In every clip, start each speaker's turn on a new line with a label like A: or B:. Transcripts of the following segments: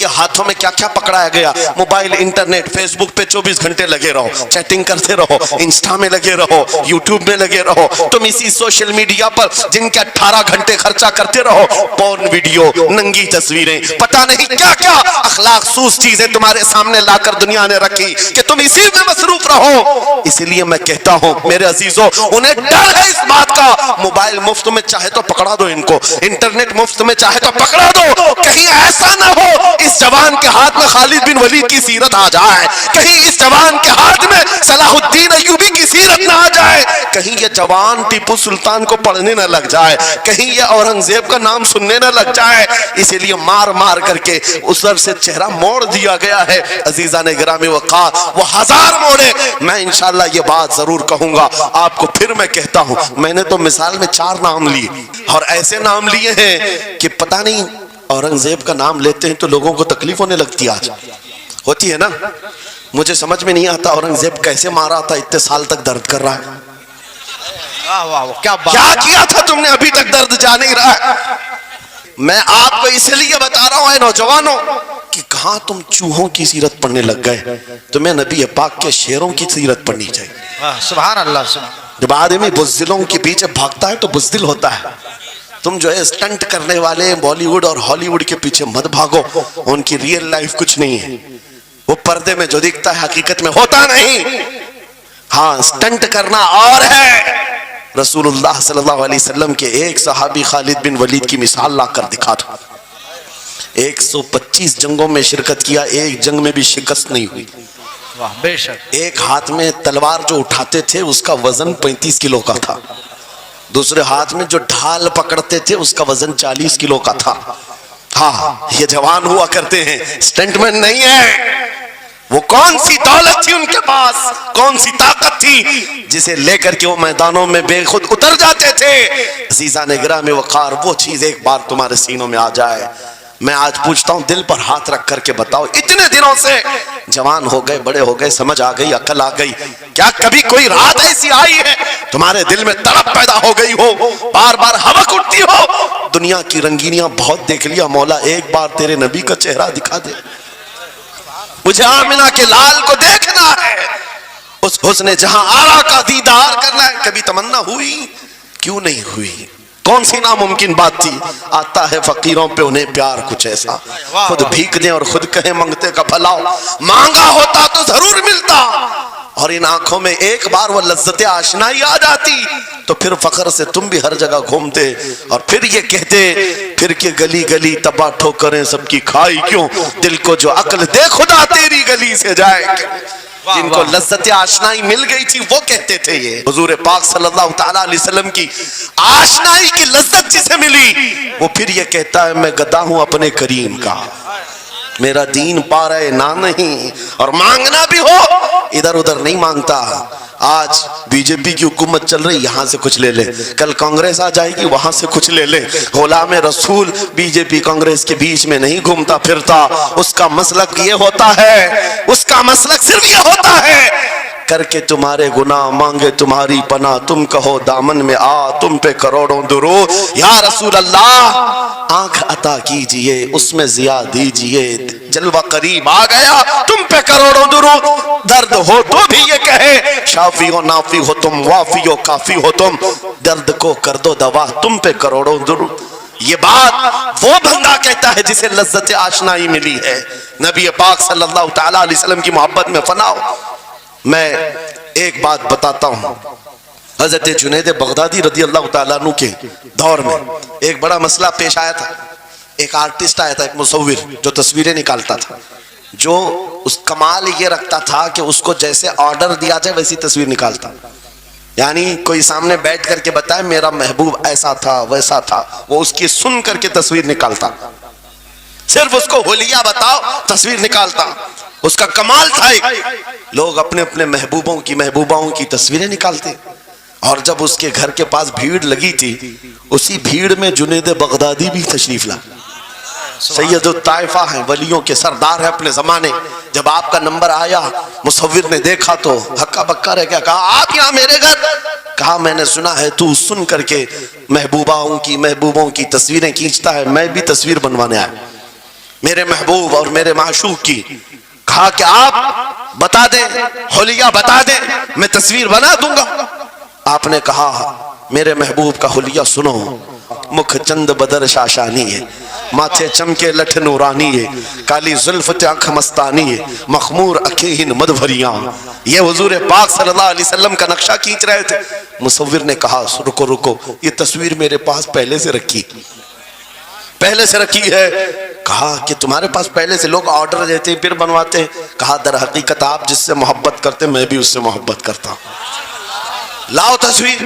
A: کے ہاتھوں میں کیا کیا پکڑایا گیا, موبائل, انٹرنیٹ, فیس بک پہ 24 گھنٹے لگے رہو, چیٹنگ کرتے رہو, انسٹا میں لگے رہو, یوٹیوب میں لگے رہو, تم اسی سوشل میڈیا پر جن کے 18 گھنٹے خرچہ کرتے رہو, پورن ویڈیو, ننگی تصویریں, پتہ نہیں کیا کیا اخلاق سوز چیزیں تمہارے سامنے لا کر دنیا نے رکھی کہ تم اسی میں مصروف رہو. اسی لیے میں کہتا ہوں میرے عزیزوں, انہیں ڈر ہے اس بات کا, موبائل مفت میں چاہے تو پکڑا دو ان کو, انٹرنیٹ مفت میں چاہے تو پکڑا دو, کہیں ایسا نہ ہو اس جوان کے ہاتھ میں خالد بن ولید کی سیرت آ جائے, کہیں اس جوان کے ہاتھ میں صلاح الدین ایوبی کی سیرت نہ آ جائے, کہیں یہ جوان ٹیپو سلطان کو پڑھنے نہ لگ جائے, کہیں یہ اورنگزیب کا نام سننے نہ لگ جائے. اسی لیے مار مار کر کے اس در سے چہرہ موڑ دیا گیا ہے. عزیزان گرامی وقار, وہ ہزار موڑے. میں انشاءاللہ یہ بات ضرور کہوں گا آپ کو, پھر میں کہتا ہوں, میں نے تو مثال میں 4 نام لیے اور ایسے نام لیے ہیں کہ پتہ نہیں اورنگزیب کا نام لیتے ہیں تو لوگوں کو تکلیف ہونے لگتی, آج ہوتی ہے نا. مجھے سمجھ میں نہیں آتا اورنگزیب کیسے مارا تھا, اتنے سال تک درد کر رہا ہے. کیا کیا تھا تم نے, ابھی تک درد جا نہیں رہا ہے. میں آپ کو اس لیے بتا رہا ہوں اے نوجوانوں کہ کہاں تم چوہوں کی سیرت پڑھنے لگ گئے, تمہیں نبی پاک کے شیروں کی سیرت پڑھنی چاہیے.
B: سبحان اللہ.
A: جب آدمی بزدلوں کے پیچھے بھاگتا ہے تو بزدل ہوتا ہے. تم جو ہے اسٹنٹ کرنے والے بالی ووڈ اور ہالی ووڈ کے پیچھے مت بھاگو, ان کی ریئل لائف کچھ نہیں ہے, وہ پردے میں جو دکھتا ہے حقیقت میں ہوتا نہیں. ہاں اسٹنٹ کرنا اور ہے. رسول اللہ صلی اللہ علیہ وسلم کے ایک صحابی خالد بن ولید کی مثال لا کر دکھا دو. 125 جنگوں میں شرکت کیا, ایک جنگ میں بھی شکست نہیں ہوئی.
B: بے شک.
A: ایک ہاتھ میں تلوار جو اٹھاتے تھے اس کا وزن 35 کلو کا تھا, دوسرے ہاتھ میں جو ڈھال پکڑتے تھے اس کا وزن 40 کلو کا تھا. ہاں یہ جوان ہوا کرتے ہیں, اسٹنٹ مین نہیں ہے. وہ کون سی دولت تھی ان کے پاس, کون سی طاقت تھی جسے لے کر کے وہ میدانوں میں بے خود اتر جاتے تھے. عزیزان گرامی وقار, وہ چیز ایک بار تمہارے سینوں میں آ جائے. میں آج پوچھتا ہوں, دل پر ہاتھ رکھ کر کے بتاؤ, اتنے دنوں سے جوان ہو گئے, بڑے ہو گئے, سمجھ آ گئی, عقل آ گئی, کیا کبھی کوئی رات ایسی آئی ہے تمہارے دل میں تڑپ پیدا ہو گئی ہو, بار بار ہمک اٹھتی ہو, دنیا کی رنگینیاں بہت دیکھ لیا, مولا ایک بار تیرے نبی کا چہرہ دکھا دے, مجھے آمنہ کے لال کو دیکھنا ہے, اس حسن جہاں آرا کا دیدار کرنا ہے. کبھی تمنا ہوئی, کیوں نہیں ہوئی؟ کون سی ناممکن بات تھی؟ آتا ہے فقیروں پہ انہیں پیار کچھ ایسا, خود بھیک دیں اور خود کہیں منگتے کا بھلا, مانگا ہوتا تو ضرور ملتا, اور ان آنکھوں میں ایک بار وہ لذت آشنائی آ جاتی تو پھر فخر سے تم بھی ہر جگہ گھومتے, اور پھر یہ کہتے پھر کہ گلی گلی تباہ ٹھوکریں سب کی کھائی کیوں, دل کو جو عقل دے خدا تیری گلی سے جائے کیوں. جن کو لذت آشنائی مل گئی تھی وہ کہتے تھے. یہ حضور پاک صلی اللہ تعالیٰ علیہ وسلم کی آشنائی کی لذت جسے ملی وہ پھر یہ کہتا ہے میں گدا ہوں اپنے کریم کا, میرا دین پا رہے نہ نہیں, اور مانگنا بھی ہو ادھر ادھر نہیں مانگتا. آج بی جے پی کی حکومت چل رہی, یہاں سے کچھ لے لے, کل کانگریس آ جائے گی, وہاں سے کچھ لے لے. غلام رسول بی جے پی کانگریس کے بیچ میں نہیں گھومتا پھرتا, اس کا مسلک یہ ہوتا ہے, اس کا مسلک صرف یہ ہوتا ہے, کر کے تمہارے گناہ مانگے تمہاری پناہ, تم کہو دامن میں آ تم پہ کروڑوں درود, یا رسول اللہ آنکھ عطا کیجئے اس میں ضیاء دیجئے, جلوہ قریب آ گیا تم پہ کروڑوں درود, درد ہو تو بھی یہ کہے شافی ہو نافی ہو تم, وافی ہو کافی ہو تم, درد کو کر دو دوا تم پہ کروڑوں درود. یہ بات وہ بندہ کہتا ہے جسے لذت آشنائی ملی ہے, نبی پاک صلی اللہ تعالیٰ علیہ وسلم کی محبت میں فنا ہو. میں ایک بات بتاتا ہوں, حضرت جنید بغدادی رضی اللہ تعالیٰ عنہ کے دور میں ایک بڑا مسئلہ پیش آیا تھا. ایک آرٹسٹ آیا تھا, ایک مصور جو تصویریں نکالتا تھا, جو اس کمال یہ رکھتا تھا کہ اس کو جیسے آرڈر دیا جائے ویسی تصویر نکالتا. یعنی کوئی سامنے بیٹھ کر کے بتائے میرا محبوب ایسا تھا ویسا تھا, وہ اس کی سن کر کے تصویر نکالتا, صرف اس کو حلیہ بتاؤ تصویر نکالتا. اس کا کمال تھا. لوگ اپنے اپنے محبوبوں کی محبوباؤں کی تصویریں نکالتے, اور جب اس کے گھر کے پاس بھیڑ لگی تھی, اسی بھیڑ میں جنید بغدادی بھی تشریف لا. سید الطائفہ ہیں, ولیوں کے سردار ہیں اپنے زمانے. جب آپ کا نمبر آیا مصور نے دیکھا تو ہکا بکا رہ گیا, کہا آپ یہاں میرے گھر؟ کہا میں نے سنا ہے تو سن کر کے محبوبوں کی تصویریں کھینچتا ہے, میں بھی تصویر بنوانے آیا. میرے محبوب اور میرے معشوق کی. کہا کہ آپ بتا دیں, حلیہ بتا دیں, میں تصویر بنا دوں گا. آپ نے کہا میرے محبوب کا حلیہ سنو, مکھ چند بدر شاشانی ہے, ماتھے چمکے لٹھ نورانی ہے, کالی زلفت آنکھ مستانی ہے, مخمور اکھیں مدبھریاں. یہ حضور پاک صلی اللہ علیہ وسلم کا نقشہ کھینچ رہے تھے. مصور نے کہا رکو رکو, یہ تصویر میرے پاس پہلے سے رکھی ہے. کہا کہ تمہارے پاس پہلے سے لوگ آرڈر دیتے پھر بنواتے ہیں. کہا در حقیقت آپ جس سے محبت کرتے میں بھی اس سے محبت کرتا ہوں, لاؤ تصویر.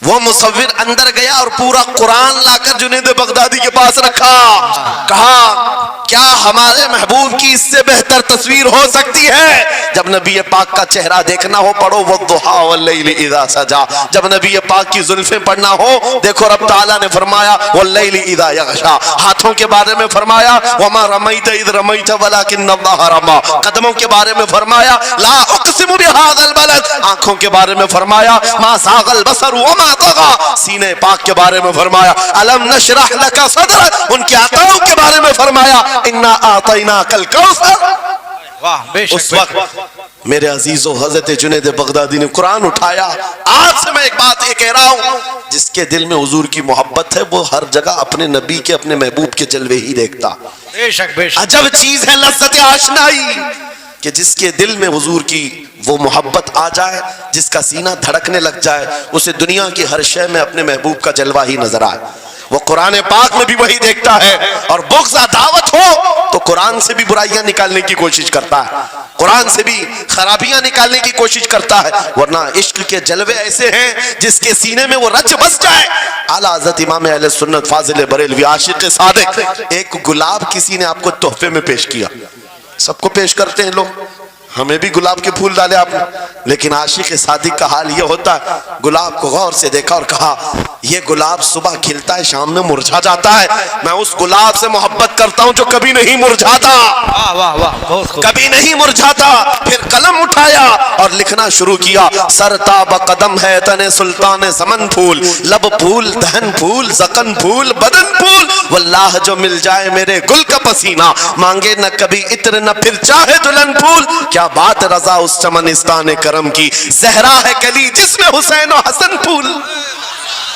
A: وہ مصور اندر گیا اور پورا قرآن لا کر جنید بغدادی کے پاس رکھا. کہا کیا ہمارے محبوب کی اس سے بہتر تصویر ہو سکتی ہے؟ جب نبی پاک کا چہرہ دیکھنا ہو پڑھو والضحیٰ واللیل اذا سجا. جب نبی پاک کی زلفیں پڑھنا ہو دیکھو رب تعالیٰ نے فرمایا واللیل اذا یغشا. ہاتھوں کے بارے میں فرمایا وما رمیت اذ رمیت ولکن اللہ رما. قدموں کے بارے میں فرمایا لا اقسم بہذا البلد. آنکھوں کے بارے میں فرمایا ما زاغ البصر وما طغى. سینے پاک کے بارے میں فرمایا الم نشرح لک صدرک. ان کے عطاؤں کے بارے میں فرمایا انا اعطیناک الکوثر.
B: واہ بے
A: اس
B: شک.
A: وقت میرے عزیزو حضرت جنید بغدادی نے قرآن اٹھایا. آج سے میں ایک بات یہ کہہ رہا ہوں, جس کے دل میں حضور کی محبت ہے وہ ہر جگہ اپنے نبی کے اپنے محبوب کے جلوے ہی دیکھتا.
B: بے شک بے شک.
A: عجب چیز ہے لذت آشنائی کہ جس کے دل میں حضور کی وہ محبت آ جائے, جس کا سینہ دھڑکنے لگ جائے, اسے دنیا کی ہر شے میں اپنے محبوب کا جلوہ ہی نظر آئے. وہ قرآن پاک میں بھی وہی دیکھتا ہے. اور بغض عداوت ہو تو قرآن سے بھی برائیاں نکالنے کی کوشش کرتا ہے, قرآن سے بھی خرابیاں نکالنے کی کوشش کرتا ہے. ورنہ عشق کے جلوے ایسے ہیں جس کے سینے میں وہ رچ بس جائے. اعلیٰ حضرت امام اہل سنت فاضل بریلوی عاشق صادق, ایک گلاب کسی نے آپ کو تحفے میں پیش کیا. سب کو پیش کرتے ہیں لوگ, ہمیں بھی گلاب کے پھول ڈالے آپ نے, لیکن عاشق صادق کا حال یہ ہوتا ہے گلاب کو غور سے دیکھا اور کہا یہ گلاب صبح کھلتا ہے شام میں مرجھا جاتا ہے, میں اس گلاب سے محبت کرتا ہوں جو کبھی نہیں مرجھاتا,
B: واہ واہ واہ بہت خوب.
A: کبھی نہیں مرجھاتا. پھر قلم اٹھایا اور لکھنا شروع کیا. سرتاب قدم ہے تن سلطان زمن پھول, لب پھول دہن پھول زقن پھول بدن پھول, واللہ جو مل جائے میرے گل کا پسینہ, مانگے نہ کبھی عطر نہ پھر چاہے دلہن پھول. کیا بات رضا اس چمنستان کرم کی, زہرا ہے کلی جس میں حسین و حسن پھول.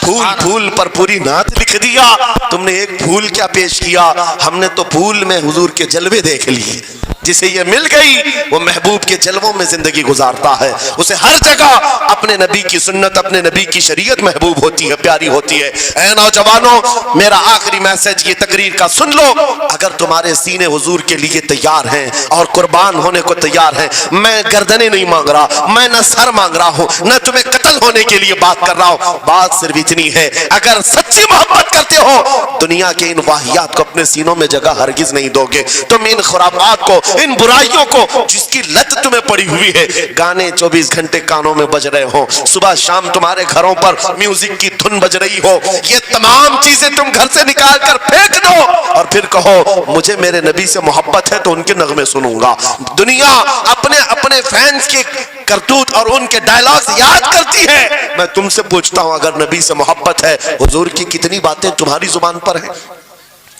A: پھول پھول پر پوری نعت لکھ دیا. تم نے ایک پھول کیا پیش کیا, ہم نے تو پھول میں حضور کے جلوے دیکھ لیے. جسے یہ مل گئی وہ محبوب کے جلووں میں زندگی گزارتا ہے. اسے ہر جگہ اپنے نبی کی سنت اپنے نبی کی شریعت محبوب ہوتی ہے, پیاری ہوتی ہے. اے نوجوانوں, میرا آخری میسج یہ تقریر کا سن لو. اگر تمہارے سینے حضور کے لیے تیار ہیں اور قربان ہونے کو تیار ہیں, میں گردنیں نہیں مانگ رہا, میں نہ سر مانگ رہا ہوں, نہ تمہیں قتل ہونے کے لیے بات کر رہا ہوں. بات صرف اتنی ہے, اگر سچی محبت کرتے ہو دنیا کے ان واہیات کو اپنے سینوں میں جگہ ہرگز نہیں دو گے. تم ان خرافات کو, ان برائیوں کو جس کی لت تمہیں پڑی ہوئی ہے, گانے 24 گھنٹے کانوں میں بج رہے ہوں, صبح شام تمہارے گھروں پر میوزک کی دھن بج رہی ہو, یہ تمام چیزیں تم گھر سے نکال کر پھینک دو اور پھر کہو مجھے میرے نبی سے محبت ہے تو ان کے نغمے سنوں گا. دنیا اپنے فینس کے کرتوت اور ان کے ڈائلاگز یاد کرتی ہے. میں تم سے پوچھتا ہوں, اگر نبی سے محبت ہے, حضور کی کتنی باتیں تمہاری زبان پر ہیں,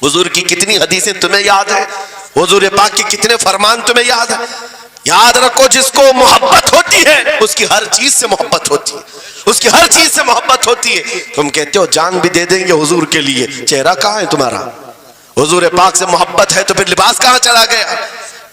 A: حضور کی کتنی حدیثیں تمہیں یاد ہیں, حضور پاک کے کتنے فرمان تمہیں یاد ہیں. یاد رکھو جس کو محبت ہوتی ہے اس کی ہر چیز سے محبت ہوتی ہے, اس کی ہر چیز سے محبت ہوتی ہے. تم کہتے ہو جان بھی دے دیں گے حضور کے لیے, چہرہ کہاں ہے تمہارا؟ حضور پاک سے محبت ہے تو پھر لباس کہاں چلا گیا؟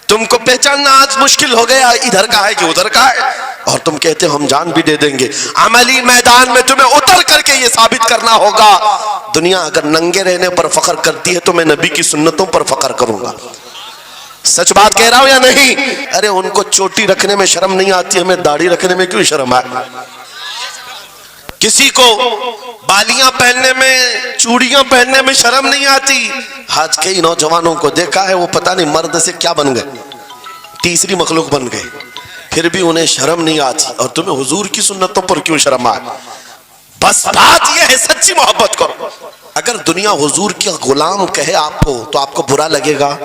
A: تم کو پہچاننا آج مشکل ہو گیا ادھر کا ہے کہ ادھر کا ہے, اور تم کہتے ہو ہم جان بھی دے دیں گے. عملی میدان میں تمہیں اتر کر کے یہ ثابت کرنا ہوگا. دنیا اگر ننگے رہنے پر فخر کرتی ہے تو میں نبی کی سنتوں پر فخر کروں گا. سچ بات کہہ رہا ہوں یا نہیں؟ ارے ان کو چوٹی رکھنے میں شرم نہیں آتی, ہمیں داڑھی رکھنے میں کیوں شرم ہے؟ کسی کو بالیاں پہننے میں, چوڑیاں پہننے میں شرم نہیں آتی. آج کئی نوجوانوں کو دیکھا ہے وہ پتہ نہیں مرد سے کیا بن گئے, تیسری مخلوق بن گئے, پھر بھی انہیں شرم نہیں آتی. اور تمہیں حضور کی سنتوں پر کیوں شرم آئے؟ بس بات یہ ہے سچی محبت کرو. اگر دنیا حضور کی غلام کہے آپ کو تو آپ کو برا لگے گا؟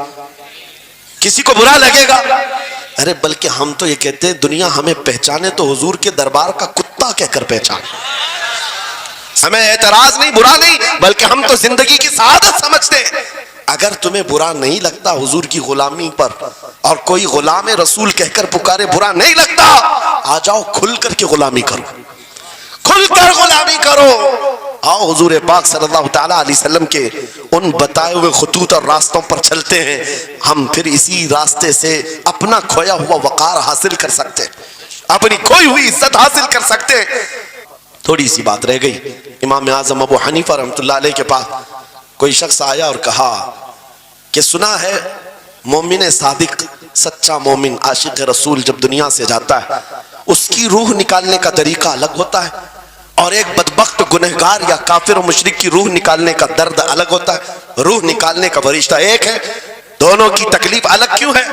A: کسی کو برا لگے گا؟ ارے بلکہ ہم تو یہ کہتے ہیں دنیا ہمیں پہچانے تو حضور کے دربار کا کتا کہہ کر پہچانے. ہمیں اعتراض نہیں, برا نہیں, بلکہ ہم تو زندگی کی سعادت سمجھتے ہیں. اگر تمہیں برا نہیں لگتا حضور کی غلامی پر اور کوئی غلام رسول کہہ کر پکارے برا نہیں لگتا، آ جاؤ کھل کر کے غلامی کرو، کھل کر غلامی کرو۔ آؤ حضور پاک صلی اللہ تعالیٰ علیہ وسلم کے ان بتائے ہوئے خطوط اور راستوں پر چلتے ہیں، ہم پھر اسی راستے سے اپنا کھویا ہوا وقار حاصل کر سکتے، اپنی کھوئی ہوئی عزت حاصل کر سکتے۔ تھوڑی سی بات رہ گئی، امام اعظم ابو حنیفہ رحمۃ اللہ علیہ کے پاس کوئی شخص آیا اور کہا کہ سنا ہے مومن صادق، سچا مومن عاشق رسول جب دنیا سے جاتا ہے اس کی روح نکالنے کا طریقہ الگ ہوتا ہے، اور ایک بدبخت گنہگار یا کافر و مشرک کی روح نکالنے کا درد الگ ہوتا ہے۔ روح نکالنے کا فرشتہ ایک ہے، دونوں کی تکلیف الگ کیوں ہے؟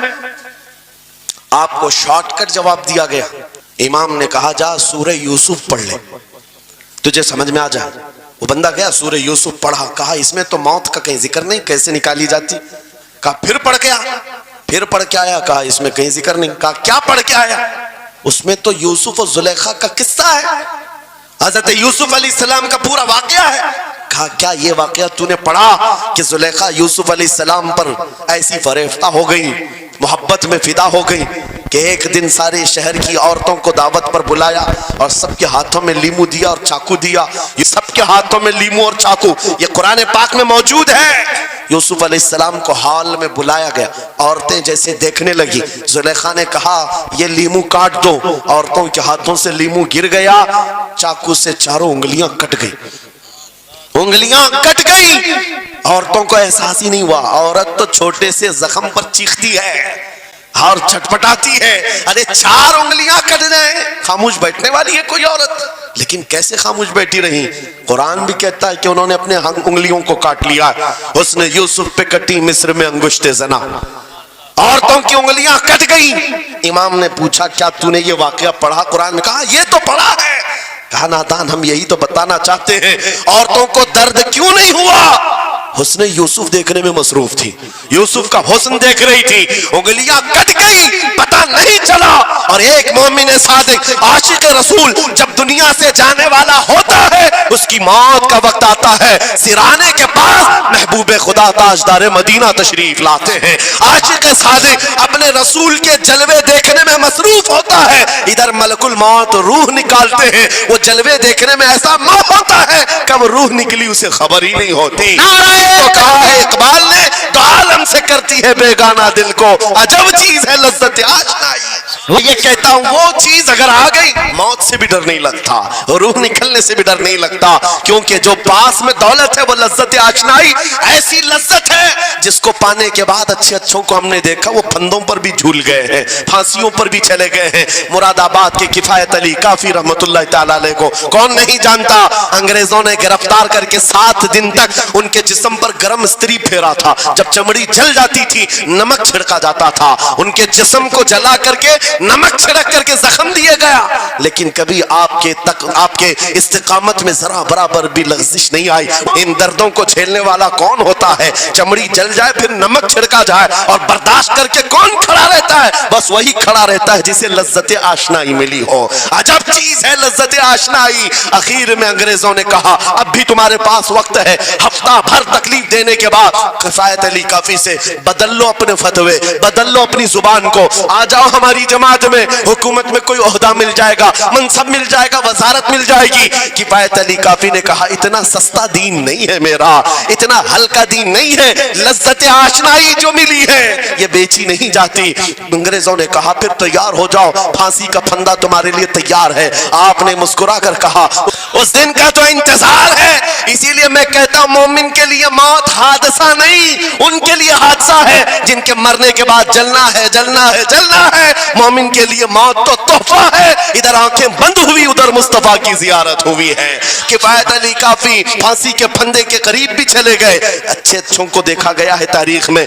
A: آپ کو شارٹ کٹ جواب دیا گیا۔ امام نے کہا جا سورہ یوسف پڑھ لے، تجھے سمجھ میں آ جائے۔ وہ بندہ گیا سورہ یوسف پڑھا، کہا اس میں تو موت کا کہیں ذکر نہیں، کیسے نکالی جاتی؟ کہا پھر پڑھ کے آیا، پھر پڑھ کے آیا، کہا اس میں کہیں ذکر نہیں۔ کہا کیا پڑھ کے آیا؟ اس میں تو یوسف اور زلیخا کا قصہ ہے، حضرت یوسف علیہ السلام کا پورا واقعہ ہے۔ کہا کیا یہ واقعہ تو نے پڑھا کہ زلیخا یوسف علیہ السلام پر ایسی فریفتہ ہو گئی، محبت میں فدا ہو گئی کہ ایک دن سارے شہر کی عورتوں کو دعوت پر بلایا اور سب کے ہاتھوں میں لیمو دیا اور چاقو دیا؟ یہ سب کے ہاتھوں میں لیمو اور چاقو یہ قرآن پاک میں موجود ہے۔ یوسف علیہ السلام کو ہال میں بلایا گیا، عورتیں جیسے دیکھنے لگی، زلیخا نے کہا یہ لیمو کاٹ دو، عورتوں کے ہاتھوں سے لیمو گر گیا، چاقو سے چاروں انگلیاں کٹ گئی، انگلیاں کٹ گئی، عورتوں کو احساس ہی نہیں ہوا۔ عورت تو چھوٹے سے زخم پر چیختی ہے اور چھٹپٹاتی ہے، ارے 4 انگلیاں کٹ جائیں، خاموش بیٹھنے والی ہے کوئی عورت؟ لیکن کیسے خاموش بیٹھی رہی؟ قرآن بھی کہتا ہے کہ انہوں نے اپنے انگلیوں کو کاٹ لیا، اس نے یوسف پہ کٹی مصر میں انگشت زنا، عورتوں کی انگلیاں کٹ گئی۔ امام نے پوچھا کیا تو نے یہ واقعہ پڑھا قرآن میں؟ کہا یہ تو پڑھا ہے۔ کہا نادان ہم یہی تو بتانا چاہتے ہیں، عورتوں کو درد کیوں نہیں ہوا؟ حسن یوسف دیکھنے میں مصروف تھی، یوسف کا حسن دیکھ رہی تھی، انگلیاں کٹ گئی، پتہ نہیں چلا۔ اور ایک مومن صادق عاشق رسول جب دنیا سے جانے والا ہوتا ہے اس کی موت کا وقت آتا ہے، سرانے کے پاس محبوب خدا تاجدار مدینہ تشریف لاتے ہیں۔ عاشق صادق اپنے رسول کے جلوے دیکھنے میں مصروف ہوتا ہے، ادھر ملک الموت روح نکالتے ہیں، وہ جلوے دیکھنے میں ایسا موت ہوتا ہے کب روح نکلی اسے خبر ہی نہیں ہوتی۔ تو کہا ہے اقبال نے تو عالم سے کرتی ہے بیگانہ دل کو عجب چیز ہے لذت آشنائی۔ یہ کہتا ہوں وہ چیز اگر آ گئی موت سے بھی ڈر نہیں لگتا، روح نکلنے سے بھی ڈر نہیں لگتا، کیونکہ جو پاس میں دولت ہے وہ لذت آشنائی ایسی لذت ہے جس کو پانے کے بعد اچھے اچھوں کو ہم نے دیکھا وہ پھندوں پر بھی جھول گئے ہیں، پھانسیوں پر بھی چلے گئے ہیں۔ مراد آباد کے کفایت علی کافی رحمت اللہ تعالیٰ علیہ کو کون نہیں جانتا؟ انگریزوں نے گرفتار کر کے 7 دن تک ان کے جسم پر گرم استری پھیرا تھا، جب چمڑی جل جاتی تھی نمک چھڑکا جاتا تھا، ان کے جسم کو جلا کر کے نمک چھڑک کر کے زخم دیے گیا، لیکن کبھی آپ کے استقامت میں ذرا برابر بھی لغزش نہیں آئی۔ ان دردوں کو جھیلنے والا کون ہوتا ہے؟ چمڑی جل جائے پھر نمک چھڑکا جائے اور برداشت کر کے کون کھڑا رہتا ہے؟ بس وہی کھڑا رہتا ہے جسے لذت آشنائی ملی ہو۔ عجب چیز ہے لذت آشنائی۔ اخیر میں انگریزوں نے کہا اب بھی تمہارے پاس وقت ہے، ہفتہ بھر تکلیف دینے کے بعد کفایت علی کافی سے بدل لو اپنے فتوے، بدل لو اپنی زبان کو، آ جاؤ ہماری جماعت میں، حکومت میں کوئی عہدہ مل جائے گا، منصب مل جائے گا، وزارت مل جائے گی۔ کفایت علی کافی نے کہا اتنا سستا دین نہیں ہے میرا، اتنا ہلکا دین نہیں ہے، لذت آشنائی جو ملی ہے یہ بیچی نہیں جاتی۔ انگریزوں نے کہا پھر تیار ہو جاؤ، پھانسی کا پھندا تمہارے لیے تیار ہے۔ آپ نے مسکرا کر کہا اس دن کا تو انتظار ہے، اسی لیے میں کہتا ہوں مومن کے لیے موت حادثہ نہیں، ان کے لیے حادثہ ہے جن کے مرنے کے بعد جلنا ہے جلنا ہے جلنا ہے۔ مومن کے لیے موت تو تحفہ ہے، ادھر آنکھیں بند ہوئی ادھر مصطفیٰ کی زیارت ہوئی ہے۔ کفایت علی کافی پھانسی کے پھندے کے قریب بھی چلے گئے۔ اچھے اچھوں کو دیکھا گیا ہے تاریخ میں